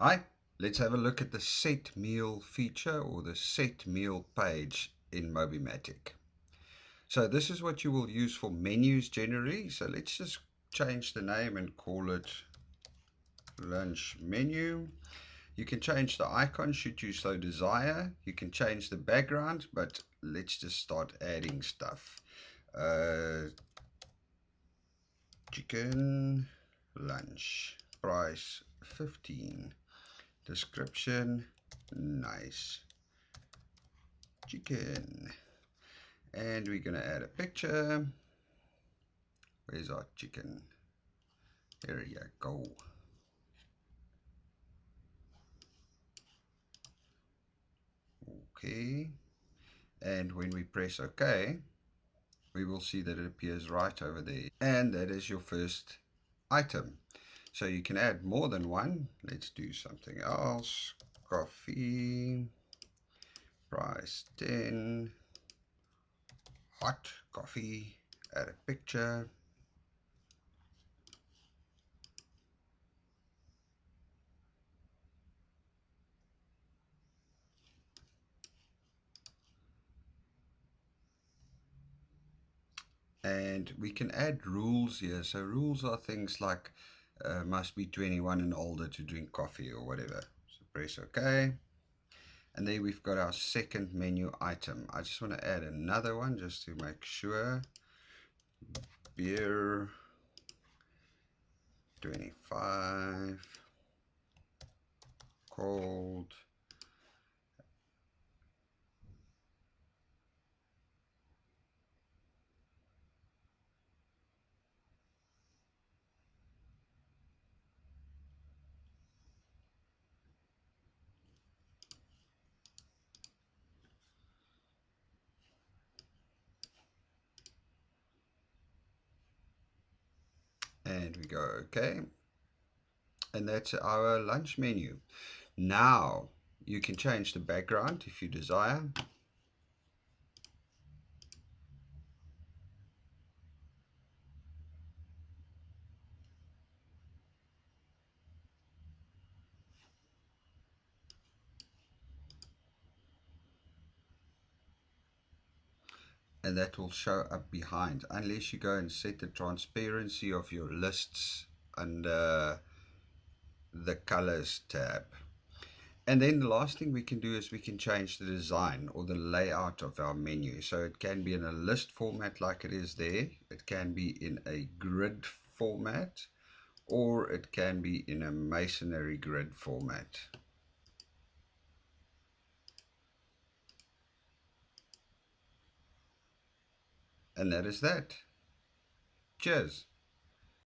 Hi, let's have a look at the set meal feature or the set meal page in Mobimatic. So this is what you will use for menus generally. So let's just change the name and call it lunch menu. You can change the icon should you so desire. You can change the background, but let's just start adding stuff. Chicken lunch, price 15. Description, nice chicken. And we're going to add a picture. Where's our chicken? There you go. Okay. And when we press OK, we will see that it appears right over there. And that is your first item. So you can add more than one. Let's do something else. Coffee, price 10. Hot coffee, add a picture. And we can add rules here. So rules are things like must be 21 and older to drink coffee or whatever. So press OK. And then we've got our second menu item. I just want to add another one just to make sure. Beer 25 cold. And we go OK. And that's our lunch menu. Now you can change the background if you desire. And that will show up behind, unless you go and set the transparency of your lists under the colors tab. And then the last thing we can do is we can change the design or the layout of our menu. So it can be in a list format like it is there, it can be in a grid format, or it can be in a masonry grid format. And that is that. Cheers.